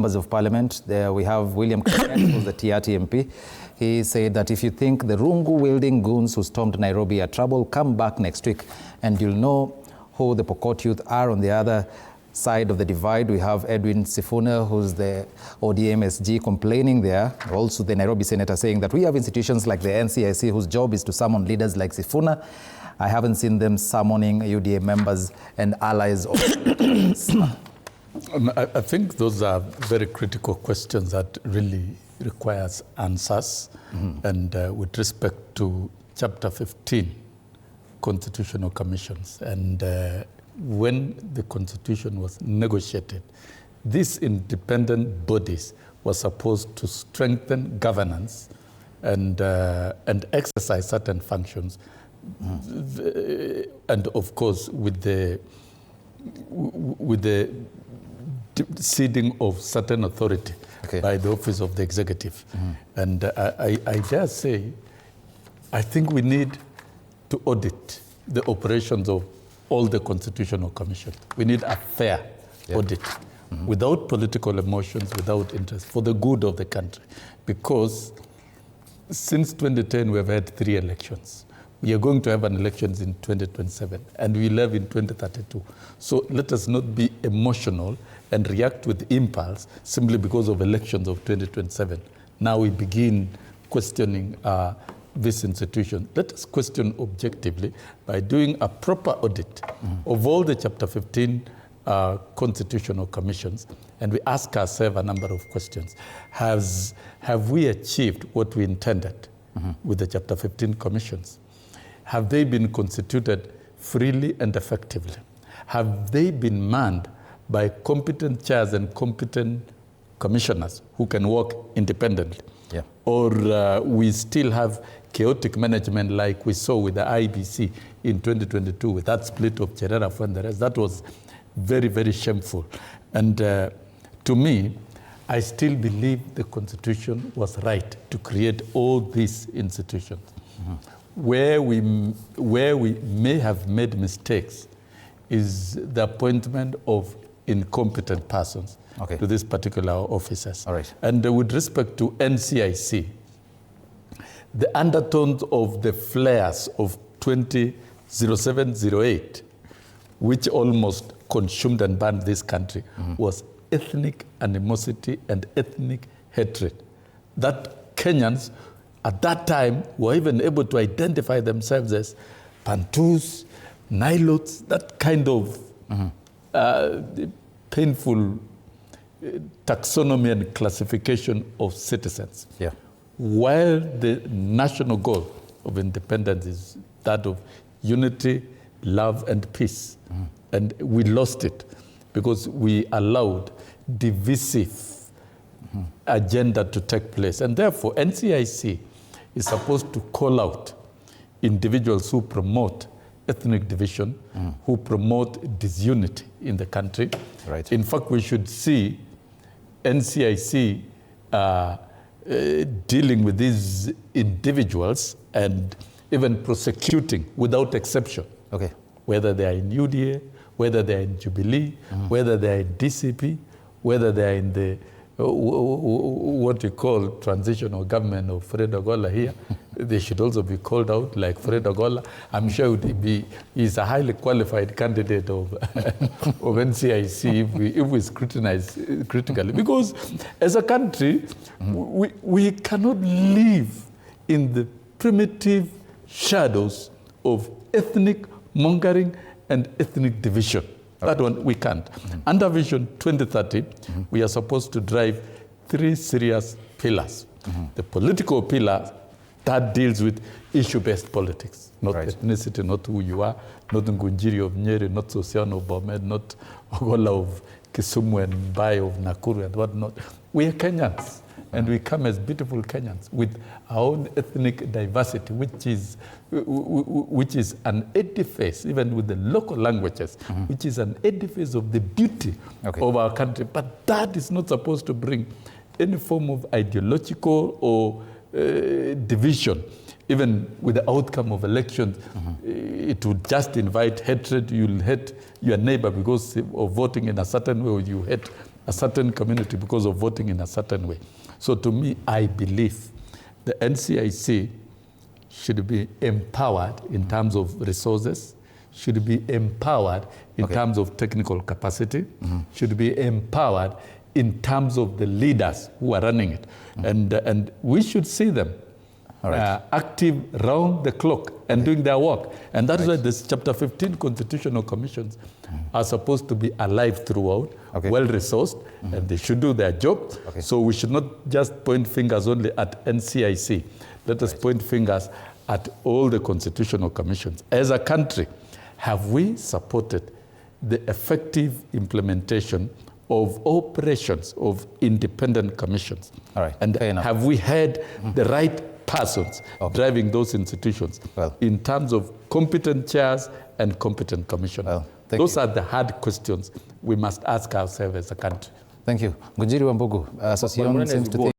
Members of Parliament. There we have William Kenneth, who's the TRT MP. He said that if you think the rungu-wielding goons who stormed Nairobi are trouble, come back next week and you'll know who the Pokot youth are. On the other side of the divide, we have Edwin Sifuna, who's the ODM SG, complaining there. Also the Nairobi senator saying that we have institutions like the NCIC whose job is to summon leaders like Sifuna. I haven't seen them summoning UDA members and allies. I think those are very critical questions that really requires answers. And with respect to Chapter 15, Constitutional Commissions, and when the Constitution was negotiated, these independent bodies were supposed to strengthen governance and exercise certain functions, and of course with the ceding of certain authority by the office of the executive. And I dare say, I think we need to audit the operations of all the constitutional commissions. We need a fair audit, without political emotions, without interest, for the good of the country. Because since 2010, we have had 3 elections. We are going to have an elections in 2027, and we live in 2032. So let us not be emotional and react with impulse simply because of elections of 2027. Now we begin questioning this institution. Let us question objectively by doing a proper audit of all the Chapter 15 constitutional commissions, and we ask ourselves a number of questions. Have we achieved what we intended with the Chapter 15 commissions? Have they been constituted freely and effectively? Have they been manned by competent chairs and competent commissioners who can work independently? Or we still have chaotic management like we saw with the IBC in 2022 with that split of Cherera and the rest? That was very, very shameful. And to me, I still believe the Constitution was right to create all these institutions. Where we may have made mistakes is the appointment of incompetent persons to these particular officers. And with respect to NCIC, the undertones of the flares of 2007-08, which almost consumed and burned this country, was ethnic animosity and ethnic hatred. That Kenyans at that time were even able to identify themselves as Bantus, Nilotes, that kind of painful taxonomy and classification of citizens. While the national goal of independence is that of unity, love, and peace. And we lost it because we allowed divisive agenda to take place. And therefore, NCIC is supposed to call out individuals who promote ethnic division, who promote disunity in the country. In fact, we should see NCIC dealing with these individuals and even prosecuting without exception, whether they are in UDA, whether they are in Jubilee, whether they are in DCP, whether they are in the what you call transitional government of Fred Ogola here. They should also be called out like Fred Ogola. I'm sure he's a highly qualified candidate of NCIC if we scrutinize critically. Because as a country, we cannot live in the primitive shadows of ethnic mongering and ethnic division. That one we can't. Under Vision 2030, we are supposed to drive 3 serious pillars. The political pillar that deals with issue-based politics, not ethnicity, not who you are, not Ngunjiri of Nyeri, not Sossion of Bomet, not Ogola of Kisumu and Bai of Nakuru and whatnot. We are Kenyans, and we come as beautiful Kenyans with our own ethnic diversity, which is an edifice, even with the local languages, which is an edifice of the beauty of our country. But that is not supposed to bring any form of ideological or division. Even with the outcome of elections, it would just invite hatred. You'll hate your neighbor because of voting in a certain way, or you hate a certain community because of voting in a certain way. So to me, I believe the NCIC should be empowered in terms of resources, should be empowered in terms of technical capacity, should be empowered in terms of the leaders who are running it. And we should see them active round the clock and doing their work. And that is why this Chapter 15 constitutional commissions are supposed to be alive throughout, well-resourced, and they should do their job. So we should not just point fingers only at NCIC. Let us point fingers at all the constitutional commissions. As a country, have we supported the effective implementation of operations of independent commissions? And have we had the right persons driving those institutions in terms of competent chairs and competent commissioners? Those are the hard questions we must ask ourselves as a country. Thank you. Ngunjiri Wambugu, Sossion seems to think